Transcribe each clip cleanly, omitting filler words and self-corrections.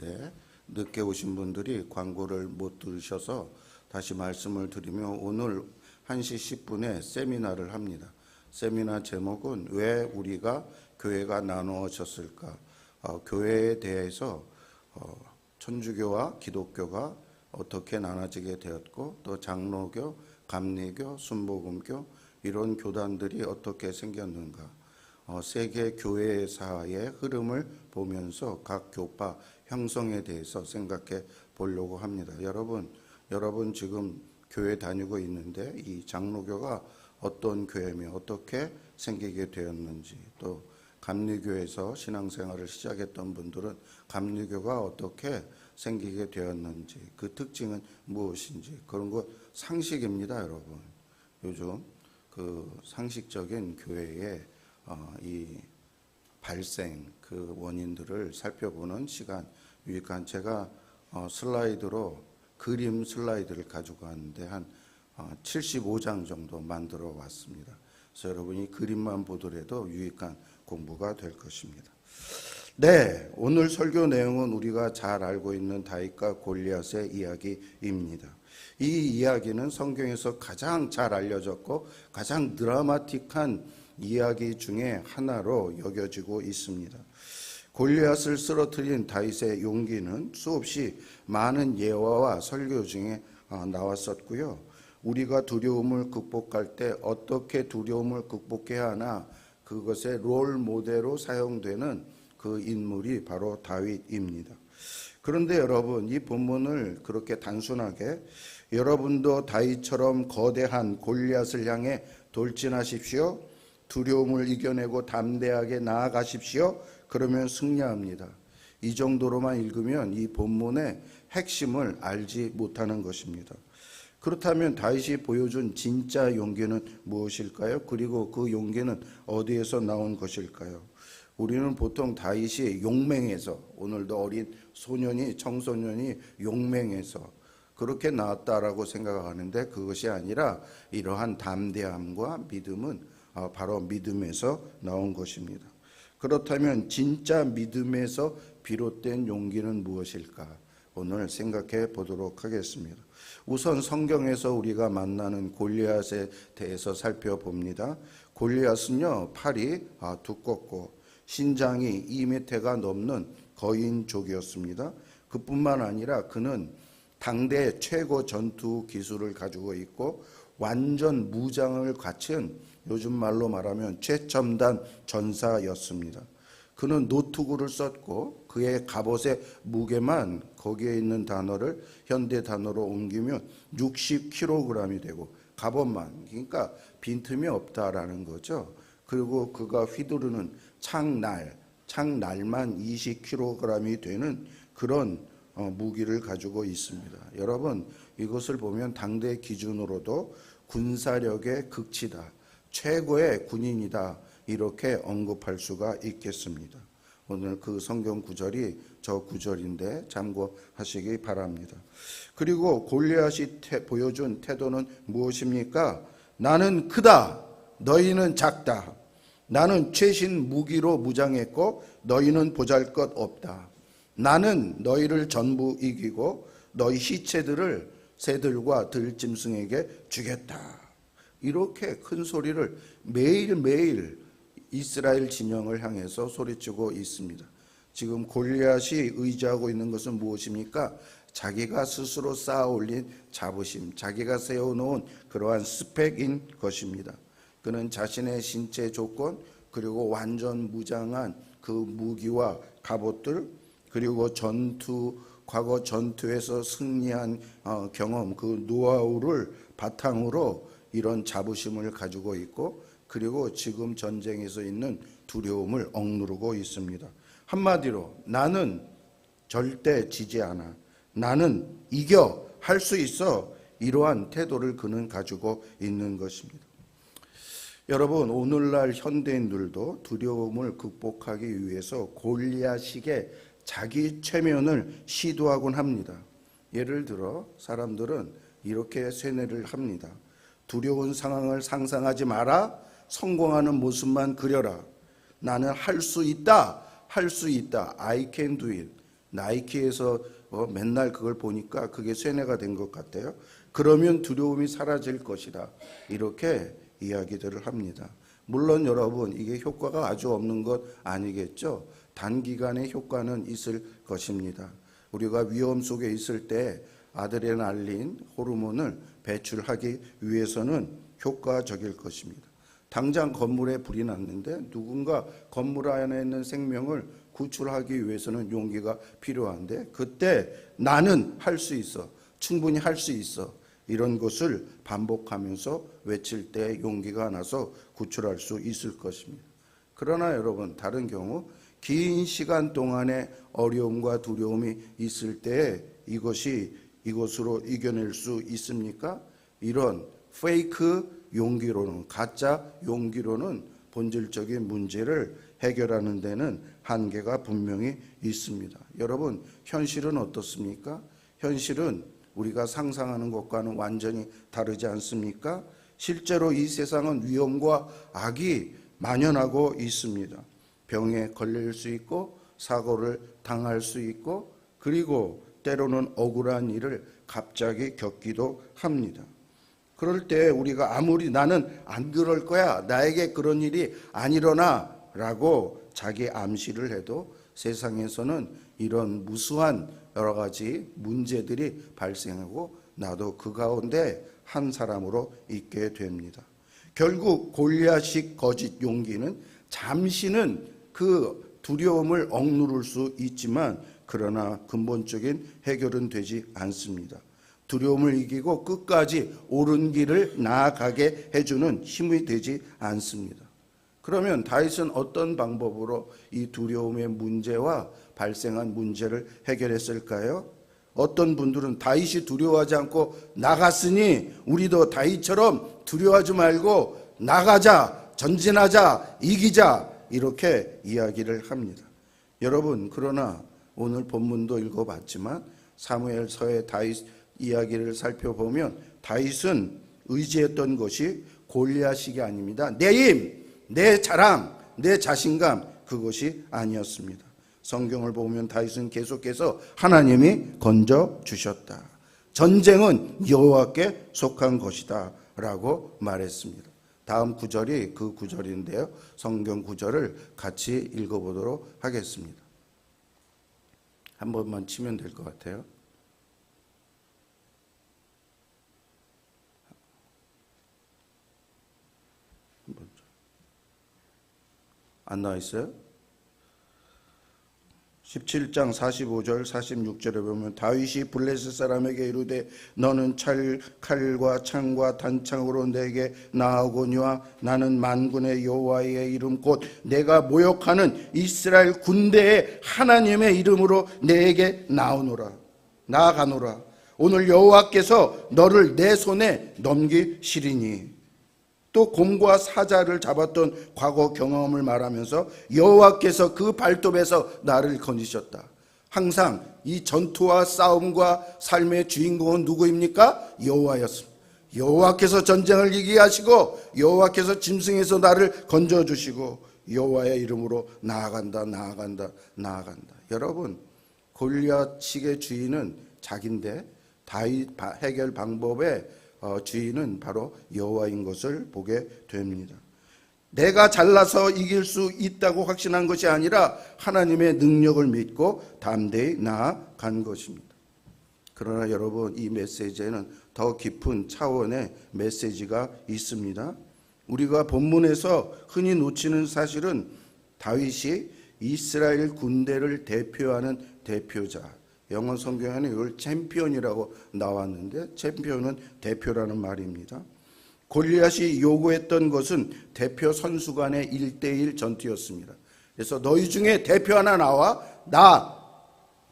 있는데 늦게 오신 분들이 광고를 못 들으셔서 다시 말씀을 드리며 오늘 1시 10분에 세미나를 합니다. 세미나 제목은 왜 우리가 교회가 나누어졌을까? 교회에 대해서 천주교와 기독교가 어떻게 나눠지게 되었고 또 장로교, 감리교, 순복음교 이런 교단들이 어떻게 생겼는가? 세계 교회사의 흐름을 보면서 각 교파 형성에 대해서 생각해 보려고 합니다. 여러분 지금 교회 다니고 있는데 이 장로교가 어떤 교회며 어떻게 생기게 되었는지, 또 감리교에서 신앙생활을 시작했던 분들은 감리교가 어떻게 생기게 되었는지, 그 특징은 무엇인지, 그런 것 상식입니다, 여러분. 요즘 그 상식적인 교회의 이 발생 그 원인들을 살펴보는 시간 유익한, 제가 슬라이드로 그림 슬라이드를 가지고 왔는데 한 75장 정도 만들어 왔습니다. 그래서 여러분이 그림만 보더라도 유익한 공부가 될 것입니다. 네, 오늘 설교 내용은 우리가 잘 알고 있는 다윗과 골리앗의 이야기입니다. 이 이야기는 성경에서 가장 잘 알려졌고 가장 드라마틱한 이야기 중에 하나로 여겨지고 있습니다. 골리앗을 쓰러뜨린 다윗의 용기는 수없이 많은 예화와 설교 중에 나왔었고요. 우리가 두려움을 극복할 때 어떻게 두려움을 극복해야 하나, 그것의 롤 모델로 사용되는 그 인물이 바로 다윗입니다. 그런데 여러분, 이 본문을 그렇게 단순하게 여러분도 다윗처럼 거대한 골리앗을 향해 돌진하십시오, 두려움을 이겨내고 담대하게 나아가십시오, 그러면 승리합니다, 이 정도로만 읽으면 이 본문의 핵심을 알지 못하는 것입니다. 그렇다면 다윗이 보여준 진짜 용기는 무엇일까요? 그리고 그 용기는 어디에서 나온 것일까요? 우리는 보통 다윗이 용맹해서, 오늘도 어린 소년이, 청소년이 용맹해서 그렇게 나왔다라고 생각하는데 그것이 아니라 이러한 담대함과 믿음은 바로 믿음에서 나온 것입니다. 그렇다면 진짜 믿음에서 비롯된 용기는 무엇일까? 오늘 생각해 보도록 하겠습니다. 우선 성경에서 우리가 만나는 골리앗에 대해서 살펴봅니다. 골리앗은요, 팔이 두껍고 신장이 2m가 넘는 거인족이었습니다. 그뿐만 아니라 그는 당대 최고 전투 기술을 가지고 있고 완전 무장을 갖춘, 요즘 말로 말하면 최첨단 전사였습니다. 그는 노트구를 썼고 그의 갑옷의 무게만 거기에 있는 단어를 현대 단어로 옮기면 60kg이 되고, 갑옷만, 그러니까 빈틈이 없다라는 거죠. 그리고 그가 휘두르는 창날만 20kg이 되는 그런 무기를 가지고 있습니다. 여러분, 이것을 보면 당대 기준으로도 군사력의 극치다, 최고의 군인이다, 이렇게 언급할 수가 있겠습니다. 오늘 그 성경 구절이 저 구절인데 참고하시기 바랍니다. 그리고 골리앗이 보여준 태도는 무엇입니까? 나는 크다, 너희는 작다. 나는 최신 무기로 무장했고 너희는 보잘것 없다. 나는 너희를 전부 이기고 너희 시체들을 새들과 들짐승에게 주겠다. 이렇게 큰 소리를 매일매일 이스라엘 진영을 향해서 소리치고 있습니다. 지금 골리앗이 의지하고 있는 것은 무엇입니까? 자기가 스스로 쌓아 올린 자부심, 자기가 세워놓은 그러한 스펙인 것입니다. 그는 자신의 신체 조건, 그리고 완전 무장한 그 무기와 갑옷들, 그리고 과거 전투에서 승리한 경험, 그 노하우를 바탕으로 이런 자부심을 가지고 있고, 그리고 지금 전쟁에서 있는 두려움을 억누르고 있습니다. 한마디로 나는 절대 지지 않아, 나는 이겨, 할 수 있어, 이러한 태도를 그는 가지고 있는 것입니다. 여러분, 오늘날 현대인들도 두려움을 극복하기 위해서 골리앗식의 자기 최면을 시도하곤 합니다. 예를 들어 사람들은 이렇게 세뇌를 합니다. 두려운 상황을 상상하지 마라, 성공하는 모습만 그려라. 나는 할 수 있다, 할 수 있다, I can do it. 나이키에서 맨날 그걸 보니까 그게 쇠뇌가 된 것 같아요. 그러면 두려움이 사라질 것이다. 이렇게 이야기들을 합니다. 물론 여러분 이게 효과가 아주 없는 것 아니겠죠. 단기간의 효과는 있을 것입니다. 우리가 위험 속에 있을 때 아드레날린 호르몬을 배출하기 위해서는 효과적일 것입니다. 당장 건물에 불이 났는데 누군가 건물 안에 있는 생명을 구출하기 위해서는 용기가 필요한데 그때 나는 할 수 있어. 충분히 할 수 있어. 이런 것을 반복하면서 외칠 때 용기가 나서 구출할 수 있을 것입니다. 그러나 여러분 다른 경우 긴 시간 동안의 어려움과 두려움이 있을 때 이것으로 이겨낼 수 있습니까? 이런 페이크 용기로는 가짜 용기로는 본질적인 문제를 해결하는 데는 한계가 분명히 있습니다. 여러분 현실은 어떻습니까? 현실은 우리가 상상하는 것과는 완전히 다르지 않습니까? 실제로 이 세상은 위험과 악이 만연하고 있습니다. 병에 걸릴 수 있고 사고를 당할 수 있고 그리고 때로는 억울한 일을 갑자기 겪기도 합니다. 그럴 때 우리가 아무리 나는 안 그럴 거야, 나에게 그런 일이 안 일어나 라고 자기 암시를 해도 세상에서는 이런 무수한 여러 가지 문제들이 발생하고 나도 그 가운데 한 사람으로 있게 됩니다. 결국 골리앗식 거짓 용기는 잠시는 그 두려움을 억누를 수 있지만 그러나 근본적인 해결은 되지 않습니다. 두려움을 이기고 끝까지 옳은 길을 나아가게 해주는 힘이 되지 않습니다. 그러면 다윗은 어떤 방법으로 이 두려움의 문제와 발생한 문제를 해결했을까요? 어떤 분들은 다윗이 두려워하지 않고 나갔으니 우리도 다윗처럼 두려워하지 말고 나가자, 전진하자, 이기자 이렇게 이야기를 합니다. 여러분 그러나 오늘 본문도 읽어봤지만 사무엘서의 다윗 이야기를 살펴보면 다윗은 의지했던 것이 골리앗식이 아닙니다. 내 힘, 내 자랑, 내 자신감 그것이 아니었습니다. 성경을 보면 다윗은 계속해서 하나님이 건져 주셨다. 전쟁은 여호와께 속한 것이다 라고 말했습니다. 다음 구절이 그 구절인데요. 성경 구절을 같이 읽어보도록 하겠습니다. 한 번만 치면 될 것 같아요. 안 나와 있어요? 17장 45절 46절에 보면 다윗이 블레셋 사람에게 이르되 너는 칼과 창과 단창으로 내게 나아오거니와 나는 만군의 여호와의 이름 곧 내가 모욕하는 이스라엘 군대의 하나님의 이름으로 내게 나아가노라. 오늘 여호와께서 너를 내 손에 넘기시리니. 또 곰과 사자를 잡았던 과거 경험을 말하면서 여호와께서 그 발톱에서 나를 건지셨다. 항상 이 전투와 싸움과 삶의 주인공은 누구입니까? 여호와였습니다. 여호와께서 전쟁을 이기게 하시고 여호와께서 짐승에서 나를 건져주시고 여호와의 이름으로 나아간다. 여러분 골리앗식의 주인은 자기인데 다윗 해결 방법에 주인은 바로 여호와인 것을 보게 됩니다. 내가 잘나서 이길 수 있다고 확신한 것이 아니라 하나님의 능력을 믿고 담대히 나아간 것입니다. 그러나 여러분 이 메시지에는 더 깊은 차원의 메시지가 있습니다. 우리가 본문에서 흔히 놓치는 사실은 다윗이 이스라엘 군대를 대표하는 대표자, 영어 성경에는 이걸 챔피언이라고 나왔는데 챔피언은 대표라는 말입니다. 골리앗이 요구했던 것은 대표 선수 간의 1대1 전투였습니다. 그래서 너희 중에 대표 하나 나와 나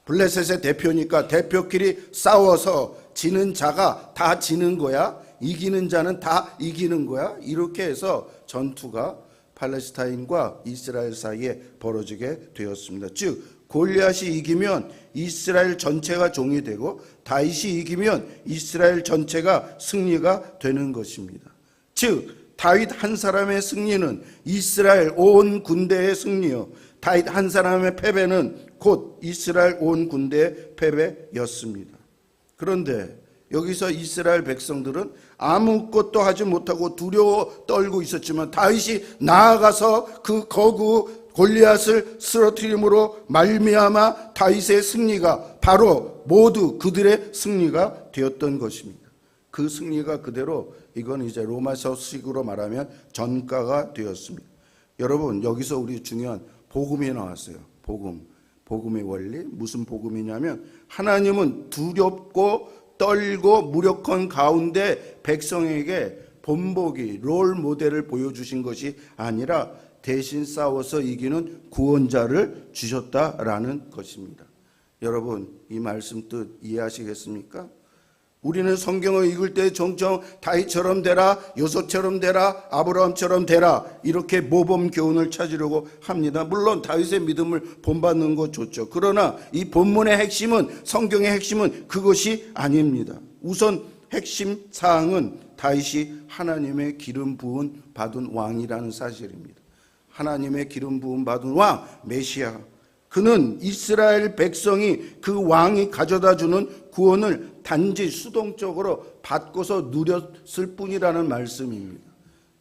블레셋의 대표니까 대표끼리 싸워서 지는 자가 다 지는 거야. 이기는 자는 다 이기는 거야. 이렇게 해서 전투가 팔레스타인과 이스라엘 사이에 벌어지게 되었습니다. 즉 골리앗이 이기면 이스라엘 전체가 종이 되고 다윗이 이기면 이스라엘 전체가 승리가 되는 것입니다. 즉 다윗 한 사람의 승리는 이스라엘 온 군대의 승리요 다윗 한 사람의 패배는 곧 이스라엘 온 군대의 패배였습니다. 그런데 여기서 이스라엘 백성들은 아무것도 하지 못하고 두려워 떨고 있었지만 다윗이 나아가서 그 거구 골리앗을 쓰러뜨림으로 말미암아 다윗의 승리가 바로 모두 그들의 승리가 되었던 것입니다. 그 승리가 그대로 이건 이제 로마서식으로 말하면 전가가 되었습니다. 여러분, 여기서 우리 중요한 복음이 나왔어요. 복음의 원리. 무슨 복음이냐면 하나님은 두렵고 떨고 무력한 가운데 백성에게 본보기, 롤 모델을 보여주신 것이 아니라 대신 싸워서 이기는 구원자를 주셨다라는 것입니다. 여러분, 이 말씀 뜻 이해하시겠습니까? 우리는 성경을 읽을 때 종종 다윗처럼 되라, 요셉처럼 되라, 아브라함처럼 되라 이렇게 모범 교훈을 찾으려고 합니다. 물론 다윗의 믿음을 본받는 것 좋죠. 그러나 이 본문의 핵심은, 성경의 핵심은 그것이 아닙니다. 우선 핵심 사항은 다윗이 하나님의 기름 부은 받은 왕이라는 사실입니다. 하나님의 기름 부은 받은 왕, 메시아. 그는 이스라엘 백성이 그 왕이 가져다 주는 구원을 단지 수동적으로 받고서 누렸을 뿐이라는 말씀입니다.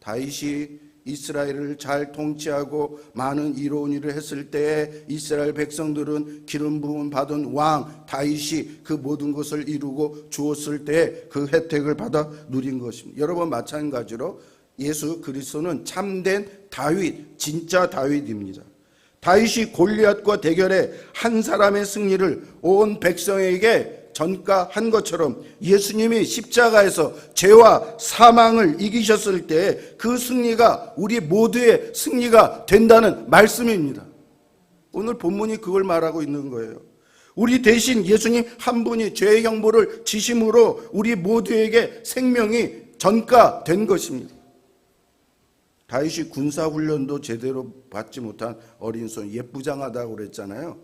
다윗이 이스라엘을 잘 통치하고 많은 이로운 일을 했을 때에 이스라엘 백성들은 기름 부음 받은 왕 다윗이 그 모든 것을 이루고 주었을 때에 그 혜택을 받아 누린 것입니다. 여러분, 마찬가지로 예수 그리스도는 참된 다윗, 진짜 다윗입니다. 다윗이 골리앗과 대결해 한 사람의 승리를 온 백성에게 전가한 것처럼 예수님이 십자가에서 죄와 사망을 이기셨을 때 그 승리가 우리 모두의 승리가 된다는 말씀입니다. 오늘 본문이 그걸 말하고 있는 거예요. 우리 대신 예수님 한 분이 죄의 형벌을 지심으로 우리 모두에게 생명이 전가된 것입니다. 다윗이 군사훈련도 제대로 받지 못한 어린 소년, 예쁘장하다고 그랬잖아요.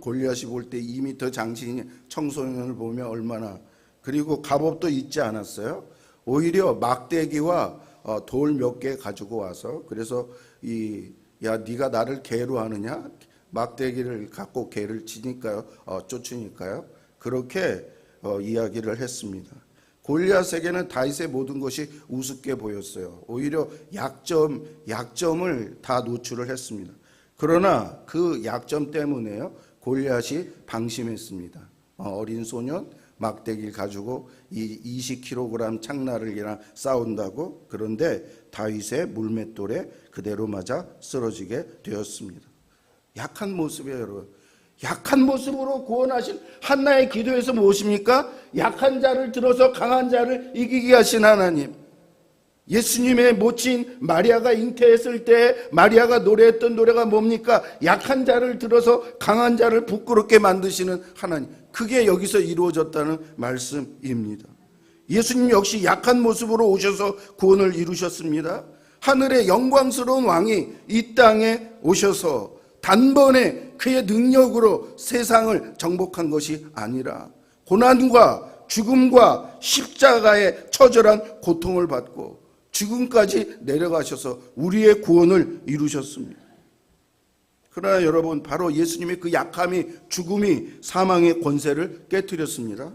골리앗이 볼 때 2m 장신인 청소년을 보면 얼마나, 그리고 갑옷도 입지 않았어요. 오히려 막대기와 돌 몇 개 가지고 와서, 그래서 야 네가 나를 개로 하느냐, 막대기를 갖고 개를 치니까요, 쫓으니까요. 그렇게 이야기를 했습니다. 골리앗에게는 다윗의 모든 것이 우습게 보였어요. 오히려 약점을 다 노출을 했습니다. 그러나 그 약점 때문에요, 골리앗이 방심했습니다. 어린 소년 막대기를 가지고 이 20kg 창날이랑 싸운다고. 그런데 다윗의 물맷돌에 그대로 맞아 쓰러지게 되었습니다. 약한 모습이에요, 여러분. 약한 모습으로 구원하신 한나의 기도에서 무엇입니까? 약한 자를 들어서 강한 자를 이기게 하신 하나님. 예수님의 모친 마리아가 잉태했을 때 마리아가 노래했던 노래가 뭡니까? 약한 자를 들어서 강한 자를 부끄럽게 만드시는 하나님. 그게 여기서 이루어졌다는 말씀입니다. 예수님 역시 약한 모습으로 오셔서 구원을 이루셨습니다. 하늘의 영광스러운 왕이 이 땅에 오셔서 단번에 그의 능력으로 세상을 정복한 것이 아니라 고난과 죽음과 십자가의 처절한 고통을 받고 죽음까지 내려가셔서 우리의 구원을 이루셨습니다. 그러나 여러분, 바로 예수님의 그 약함이, 죽음이 사망의 권세를 깨뜨렸습니다.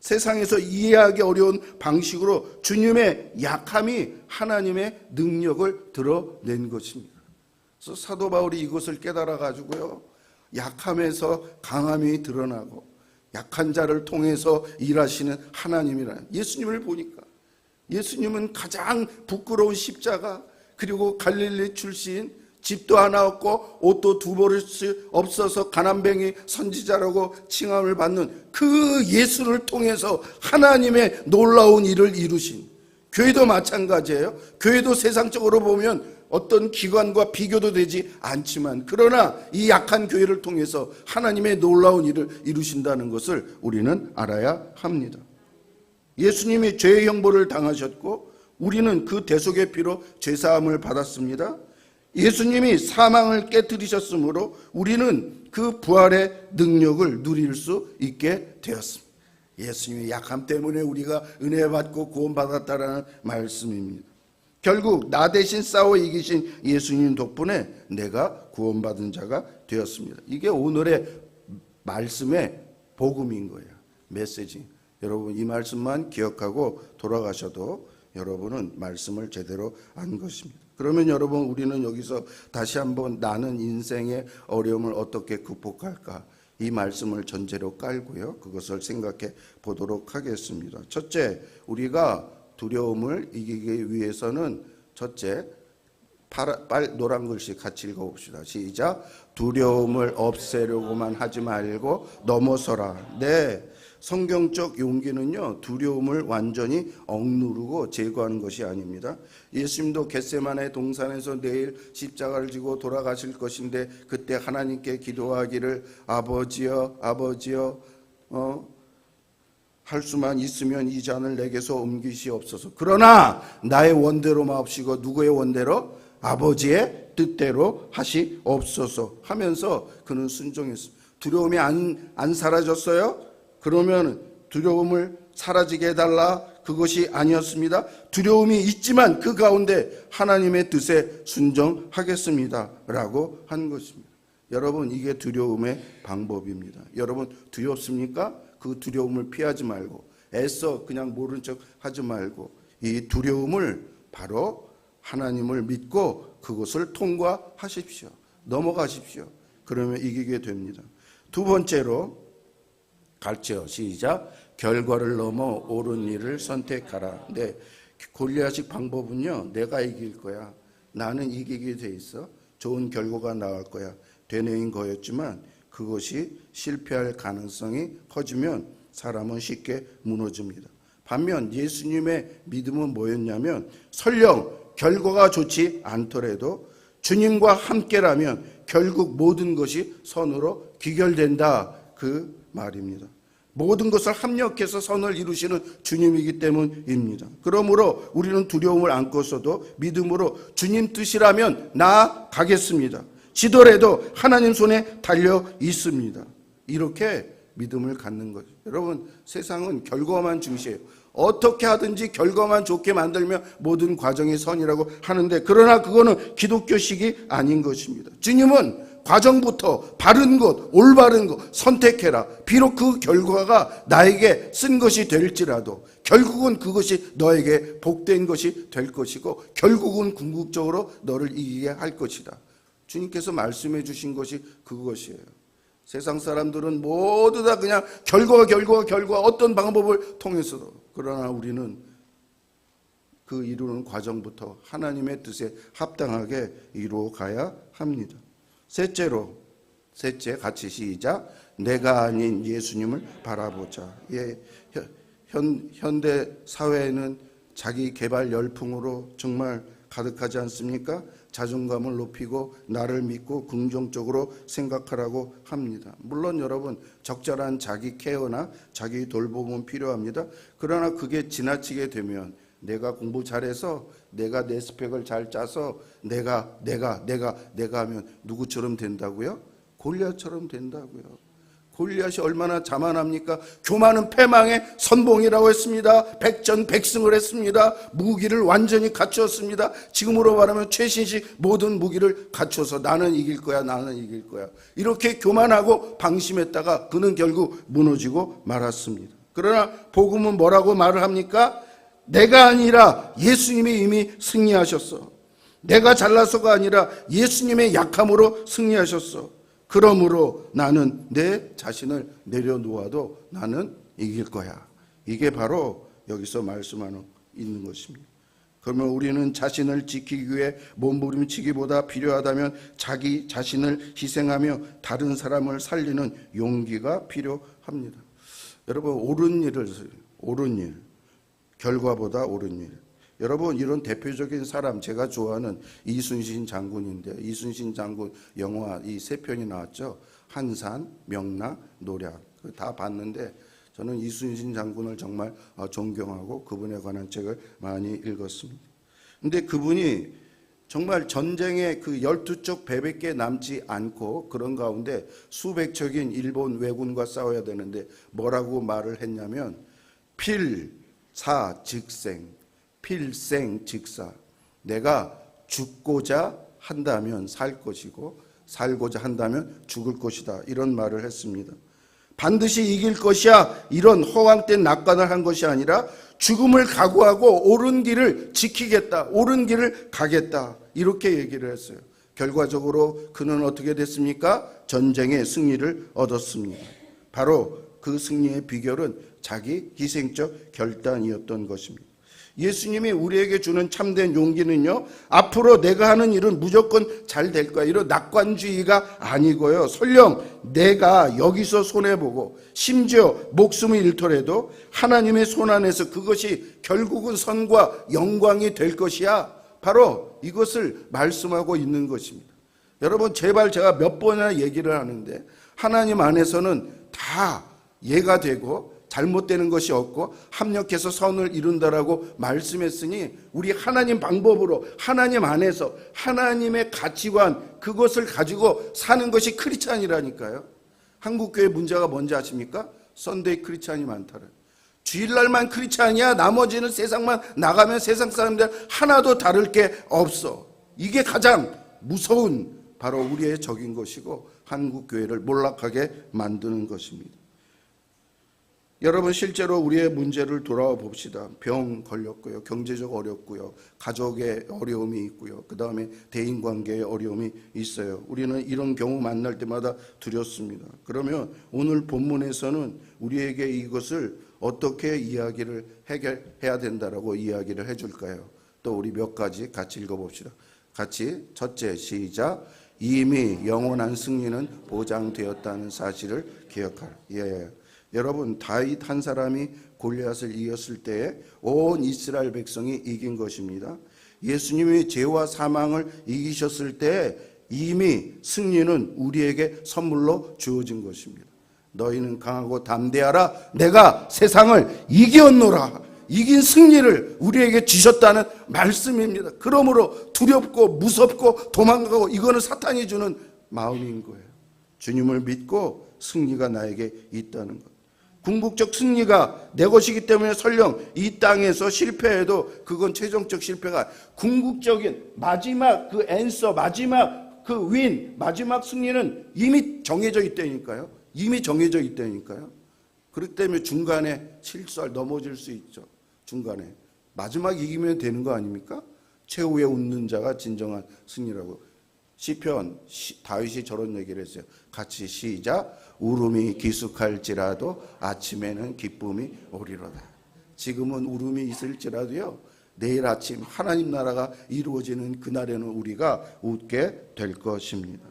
세상에서 이해하기 어려운 방식으로 주님의 약함이 하나님의 능력을 드러낸 것입니다. 그래서 사도 바울이 이것을 깨달아 가지고요, 약함에서 강함이 드러나고 약한 자를 통해서 일하시는 하나님이라. 예수님을 보니까 예수님은 가장 부끄러운 십자가, 그리고 갈릴리 출신, 집도 하나 없고 옷도 두 벌씩 없어서 가난뱅이 선지자라고 칭함을 받는 그 예수를 통해서 하나님의 놀라운 일을 이루신, 교회도 마찬가지예요. 교회도 세상적으로 보면 어떤 기관과 비교도 되지 않지만, 그러나 이 약한 교회를 통해서 하나님의 놀라운 일을 이루신다는 것을 우리는 알아야 합니다. 예수님이 죄의 형벌을 당하셨고 우리는 그 대속의 피로 죄사함을 받았습니다. 예수님이 사망을 깨뜨리셨으므로 우리는 그 부활의 능력을 누릴 수 있게 되었습니다. 예수님의 약함 때문에 우리가 은혜 받고 구원받았다라는 말씀입니다. 결국 나 대신 싸워 이기신 예수님 덕분에 내가 구원받은 자가 되었습니다. 이게 오늘의 말씀의 복음인 거예요. 메시지. 여러분 이 말씀만 기억하고 돌아가셔도 여러분은 말씀을 제대로 안 것입니다. 그러면 여러분 우리는 여기서 다시 한번 나는 인생의 어려움을 어떻게 극복할까? 이 말씀을 전제로 깔고요. 그것을 생각해 보도록 하겠습니다. 첫째, 우리가 두려움을 이기기 위해서는 첫째, 노란 글씨 같이 읽어봅시다. 시작. 두려움을 없애려고만 하지 말고 넘어서라. 네, 성경적 용기는요, 두려움을 완전히 억누르고 제거하는 것이 아닙니다. 예수님도 겟세마네 동산에서 내일 십자가를 지고 돌아가실 것인데 그때 하나님께 기도하기를 아버지여 할 수만 있으면 이 잔을 내게서 옮기시옵소서. 그러나 나의 원대로 마옵시고 누구의 원대로? 아버지의 뜻대로 하시옵소서 하면서 그는 순종했습니다. 두려움이 안 사라졌어요? 그러면 두려움을 사라지게 해달라, 그것이 아니었습니다. 두려움이 있지만 그 가운데 하나님의 뜻에 순종하겠습니다 라고 한 것입니다. 여러분 이게 두려움의 방법입니다. 여러분 두렵습니까? 그 두려움을 피하지 말고 애써 그냥 모른 척 하지 말고 이 두려움을 바로 하나님을 믿고 그것을 통과하십시오. 넘어가십시오. 그러면 이기게 됩니다. 두 번째로 갈지어 시작. 결과를 넘어 옳은 일을 선택하라. 네, 골리앗의 방법은요, 내가 이길 거야. 나는 이기게 돼 있어. 좋은 결과가 나올 거야. 되뇌인 거였지만 그것이 실패할 가능성이 커지면 사람은 쉽게 무너집니다. 반면 예수님의 믿음은 뭐였냐면 설령 결과가 좋지 않더라도 주님과 함께라면 결국 모든 것이 선으로 귀결된다, 그 말입니다. 모든 것을 합력해서 선을 이루시는 주님이기 때문입니다. 그러므로 우리는 두려움을 안고서도 믿음으로 주님 뜻이라면 나아가겠습니다. 지더라도 하나님 손에 달려 있습니다. 이렇게 믿음을 갖는 거죠. 여러분 세상은 결과만 중시해요. 어떻게 하든지 결과만 좋게 만들면 모든 과정이 선이라고 하는데 그러나 그거는 기독교식이 아닌 것입니다. 주님은 과정부터 바른 것, 올바른 것 선택해라. 비록 그 결과가 나에게 쓴 것이 될지라도 결국은 그것이 너에게 복된 것이 될 것이고 결국은 궁극적으로 너를 이기게 할 것이다. 주님께서 말씀해 주신 것이 그것이에요. 세상 사람들은 모두 다 그냥 결과 어떤 방법을 통해서도, 그러나 우리는 그 이루는 과정부터 하나님의 뜻에 합당하게 이루어 가야 합니다. 셋째 같이 시작. 내가 아닌 예수님을 바라보자. 예, 현대 사회에는 자기 개발 열풍으로 정말 가득하지 않습니까? 자존감을 높이고 나를 믿고 긍정적으로 생각하라고 합니다. 물론 여러분 적절한 자기 케어나 자기 돌봄은 필요합니다. 그러나 그게 지나치게 되면 내가 공부 잘해서 내가 내 스펙을 잘 짜서 내가 하면 누구처럼 된다고요? 골리앗처럼 된다고요. 골리앗이 얼마나 자만합니까? 교만은 패망의 선봉이라고 했습니다. 백전백승을 했습니다. 무기를 완전히 갖추었습니다. 지금으로 말하면 최신식 모든 무기를 갖춰서 나는 이길 거야. 이렇게 교만하고 방심했다가 그는 결국 무너지고 말았습니다. 그러나 복음은 뭐라고 말을 합니까? 내가 아니라 예수님이 이미 승리하셨어. 내가 잘나서가 아니라 예수님의 약함으로 승리하셨어. 그러므로 나는 내 자신을 내려놓아도 나는 이길 거야. 이게 바로 여기서 말씀하는 있는 것입니다. 그러면 우리는 자신을 지키기 위해 몸부림치기보다 필요하다면 자기 자신을 희생하며 다른 사람을 살리는 용기가 필요합니다. 여러분 옳은 일, 결과보다 옳은 일. 여러분 이런 대표적인 사람 제가 좋아하는 이순신 장군인데 이순신 장군 영화 이 3편이 나왔죠. 한산, 명락, 노략 다 봤는데 저는 이순신 장군을 정말 존경하고 그분에 관한 책을 많이 읽었습니다. 근데 그분이 정말 전쟁에 그 12쪽 배밖에 남지 않고 그런 가운데 수백 척인 일본 왜군과 싸워야 되는데 뭐라고 말을 했냐면 필사즉생, 필생즉사. 내가 죽고자 한다면 살 것이고 살고자 한다면 죽을 것이다. 이런 말을 했습니다. 반드시 이길 것이야. 이런 허황된 낙관을 한 것이 아니라 죽음을 각오하고 옳은 길을 지키겠다. 옳은 길을 가겠다. 이렇게 얘기를 했어요. 결과적으로 그는 어떻게 됐습니까? 전쟁의 승리를 얻었습니다. 바로 그 승리의 비결은 자기 희생적 결단이었던 것입니다. 예수님이 우리에게 주는 참된 용기는요, 앞으로 내가 하는 일은 무조건 잘 될 거야, 이런 낙관주의가 아니고요, 설령 내가 여기서 손해보고 심지어 목숨을 잃더라도 하나님의 손 안에서 그것이 결국은 선과 영광이 될 것이야, 바로 이것을 말씀하고 있는 것입니다. 여러분, 제발, 제가 몇 번이나 얘기를 하는데 하나님 안에서는 다 예가 되고 잘못되는 것이 없고 합력해서 선을 이룬다라고 말씀했으니 우리 하나님 방법으로, 하나님 안에서 하나님의 가치관, 그것을 가지고 사는 것이 크리스찬이라니까요. 한국교회 문제가 뭔지 아십니까? 썬데이 크리스찬이 많다는. 주일날만 크리스찬이야. 나머지는 세상만 나가면 세상 사람들 하나도 다를 게 없어. 이게 가장 무서운, 바로 우리의 적인 것이고 한국교회를 몰락하게 만드는 것입니다. 여러분, 실제로 우리의 문제를 돌아와 봅시다. 병 걸렸고요, 경제적 어렵고요, 가족의 어려움이 있고요, 그 다음에 대인관계의 어려움이 있어요. 우리는 이런 경우 만날 때마다 두렵습니다. 그러면 오늘 본문에서는 우리에게 이것을 어떻게 이야기를 해결해야 된다라고 이야기를 해줄까요? 또 우리 몇 가지 같이 읽어봅시다. 같이, 첫째, 시작. 이미 영원한 승리는 보장되었다는 사실을 기억하라. 예. 여러분, 다윗 한 사람이 골리앗을 이겼을 때에 온 이스라엘 백성이 이긴 것입니다. 예수님이 죄와 사망을 이기셨을 때 이미 승리는 우리에게 선물로 주어진 것입니다. 너희는 강하고 담대하라. 내가 세상을 이겼노라. 이긴 승리를 우리에게 주셨다는 말씀입니다. 그러므로 두렵고 무섭고 도망가고, 이거는 사탄이 주는 마음인 거예요. 주님을 믿고 승리가 나에게 있다는 것. 궁극적 승리가 내 것이기 때문에 설령 이 땅에서 실패해도 그건 최종적 실패가, 궁극적인 마지막 그 앤서, 마지막 그 윈, 마지막 승리는 이미 정해져 있다니까요. 이미 정해져 있다니까요. 그렇기 때문에 중간에 실수할, 넘어질 수 있죠. 중간에 마지막 이기면 되는 거 아닙니까? 최후에 웃는 자가 진정한 승리라고. 시편, 다윗이 저런 얘기를 했어요. 같이 시작. 울음이 기숙할지라도 아침에는 기쁨이 오리로다. 지금은 울음이 있을지라도요, 내일 아침 하나님 나라가 이루어지는 그날에는 우리가 웃게 될 것입니다.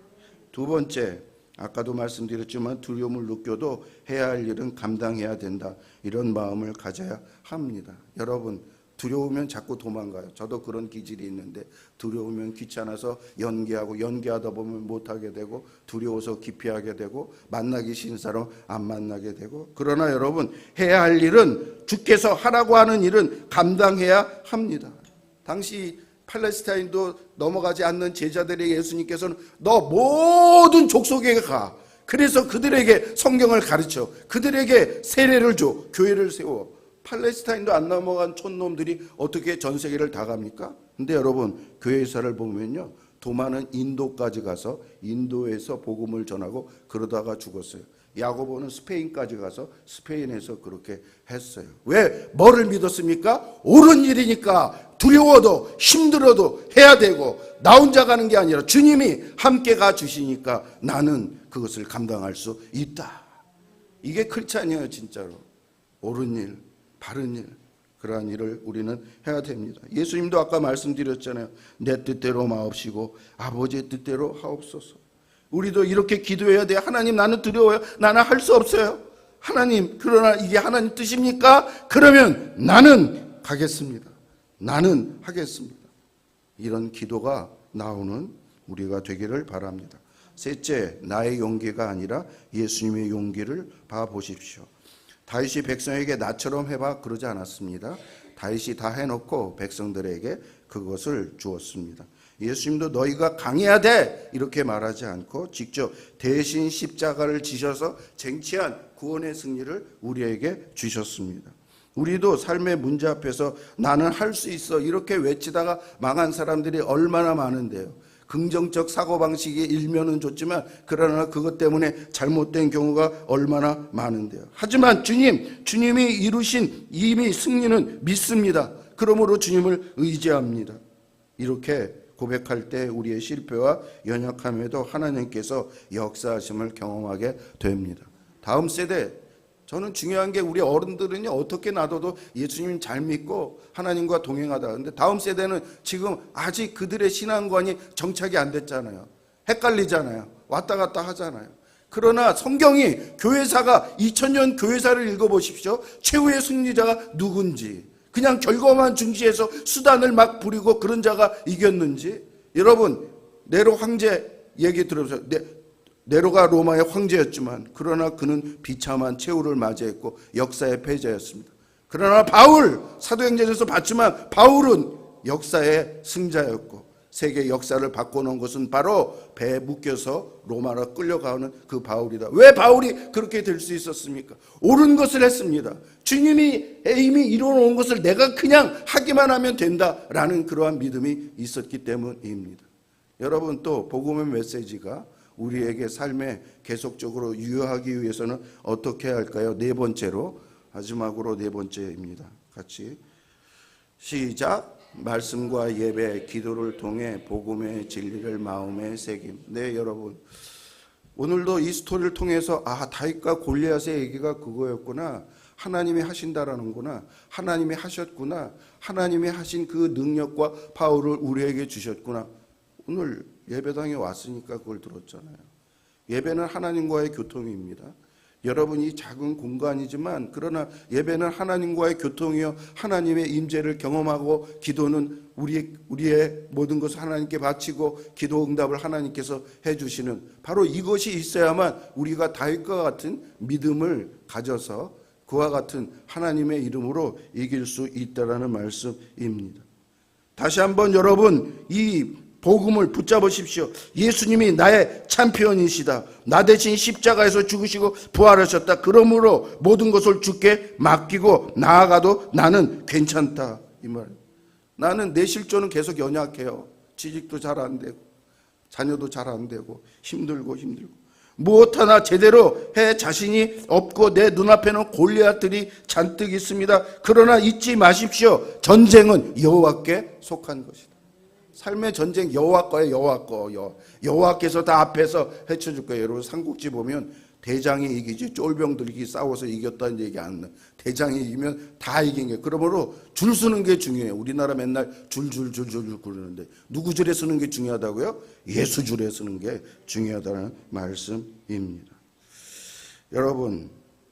두 번째, 아까도 말씀드렸지만 두려움을 느껴도 해야 할 일은 감당해야 된다. 이런 마음을 가져야 합니다. 여러분, 두려우면 자꾸 도망가요. 저도 그런 기질이 있는데, 두려우면 귀찮아서 연기하다 보면 못하게 되고, 두려워서 기피하게 되고, 만나기 싫은 사람 안 만나게 되고. 그러나 여러분, 해야 할 일은, 주께서 하라고 하는 일은 감당해야 합니다. 당시 팔레스타인도 넘어가지 않는 제자들에게 예수님께서는 너 모든 족속에 가. 그래서 그들에게 성경을 가르쳐, 그들에게 세례를 줘, 교회를 세워. 팔레스타인도 안 넘어간 촌놈들이 어떻게 전 세계를 다 갑니까? 근데 여러분, 교회사를 보면요, 도마는 인도까지 가서 인도에서 복음을 전하고 그러다가 죽었어요. 야고보는 스페인까지 가서 스페인에서 그렇게 했어요. 왜? 뭐를 믿었습니까? 옳은 일이니까. 두려워도 힘들어도 해야 되고, 나 혼자 가는 게 아니라 주님이 함께 가 주시니까 나는 그것을 감당할 수 있다. 이게 크리스찬이에요, 진짜로. 옳은 일, 바른 일, 그러한 일을 우리는 해야 됩니다. 예수님도 아까 말씀드렸잖아요. 내 뜻대로 마옵시고 아버지의 뜻대로 하옵소서. 우리도 이렇게 기도해야 돼요. 하나님, 나는 두려워요. 나는 할 수 없어요. 하나님, 그러나 이게 하나님 뜻입니까? 그러면 나는 가겠습니다. 나는 하겠습니다. 이런 기도가 나오는 우리가 되기를 바랍니다. 셋째, 나의 용기가 아니라 예수님의 용기를 봐보십시오. 다윗이 백성에게 나처럼 해봐 그러지 않았습니다. 다윗이 다 해놓고 백성들에게 그것을 주었습니다. 예수님도 너희가 강해야 돼 이렇게 말하지 않고 직접 대신 십자가를 지셔서 쟁취한 구원의 승리를 우리에게 주셨습니다. 우리도 삶의 문제 앞에서 나는 할 수 있어 이렇게 외치다가 망한 사람들이 얼마나 많은데요. 긍정적 사고방식이 일면은 좋지만 그러나 그것 때문에 잘못된 경우가 얼마나 많은데요. 하지만 주님이 이루신 이미 승리는 믿습니다. 그러므로 주님을 의지합니다. 이렇게 고백할 때 우리의 실패와 연약함에도 하나님께서 역사하심을 경험하게 됩니다. 다음 세대, 저는 중요한 게 우리 어른들은요 어떻게 놔둬도 예수님 잘 믿고 하나님과 동행하다. 근데 다음 세대는 지금 아직 그들의 신앙관이 정착이 안 됐잖아요. 헷갈리잖아요. 왔다 갔다 하잖아요. 그러나 성경이 교회사가 2000년 교회사를 읽어보십시오. 최후의 승리자가 누군지, 그냥 결과만 중시해서 수단을 막 부리고 그런 자가 이겼는지. 여러분, 네로 황제 얘기 들어보세요. 네로가 로마의 황제였지만 그러나 그는 비참한 최후를 맞이했고 역사의 패자였습니다. 그러나 바울, 사도행전에서 봤지만 바울은 역사의 승자였고 세계 역사를 바꿔놓은 것은 바로 배에 묶여서 로마로 끌려가는 그 바울이다. 왜 바울이 그렇게 될 수 있었습니까? 옳은 것을 했습니다. 주님이 이미 이루어놓은 것을 내가 그냥 하기만 하면 된다라는 그러한 믿음이 있었기 때문입니다. 여러분, 또 복음의 메시지가 우리에게 삶에 계속적으로 유효하기 위해서는 어떻게 해야 할까요? 네 번째로, 마지막으로 네 번째입니다. 같이 시작. 말씀과 예배, 기도를 통해 복음의 진리를 마음에 새김. 네, 여러분, 오늘도 이 스토리를 통해서 다윗과 골리앗의 얘기가 그거였구나, 하나님이 하신다라는구나, 하나님이 하셨구나, 하나님이 하신 그 능력과 파워를 우리에게 주셨구나. 오늘 예배당에 왔으니까 그걸 들었잖아요. 예배는 하나님과의 교통입니다. 여러분이 작은 공간이지만 그러나 예배는 하나님과의 교통이요, 하나님의 임재를 경험하고, 기도는 우리의 모든 것을 하나님께 바치고 기도 응답을 하나님께서 해주시는, 바로 이것이 있어야만 우리가 다윗과 같은 믿음을 가져서 그와 같은 하나님의 이름으로 이길 수 있다라는 말씀입니다. 다시 한번 여러분, 이 복음을 붙잡으십시오. 예수님이 나의 챔피언이시다. 나 대신 십자가에서 죽으시고 부활하셨다. 그러므로 모든 것을 주께 맡기고 나아가도 나는 괜찮다. 이 말. 나는 내 실존은 계속 연약해요. 취직도 잘 안 되고 자녀도 잘 안 되고 힘들고 무엇 하나 제대로 해 자신이 없고 내 눈앞에는 골리앗들이 잔뜩 있습니다. 그러나 잊지 마십시오. 전쟁은 여호와께 속한 것이다. 삶의 전쟁 여호와 거예요. 여호와께서 다 앞에서 해쳐줄 거예요. 여러분, 삼국지 보면 대장이 이기지 쫄병들이 싸워서 이겼다는 얘기 안 나요. 대장이 이기면 다 이긴 거예요. 그러므로 줄 서는 게 중요해요. 우리나라 맨날 줄 그러는데 누구 줄에 서는 게 중요하다고요? 예수 줄에 서는 게 중요하다는 말씀입니다. 여러분,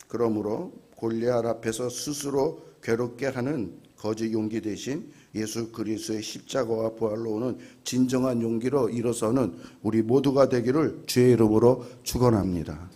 그러므로 골리앗 앞에서 스스로 괴롭게 하는 거짓 용기 대신 예수 그리스도의 십자가와 부활로 오는 진정한 용기로 일어서는 우리 모두가 되기를 주의 이름으로 축원합니다.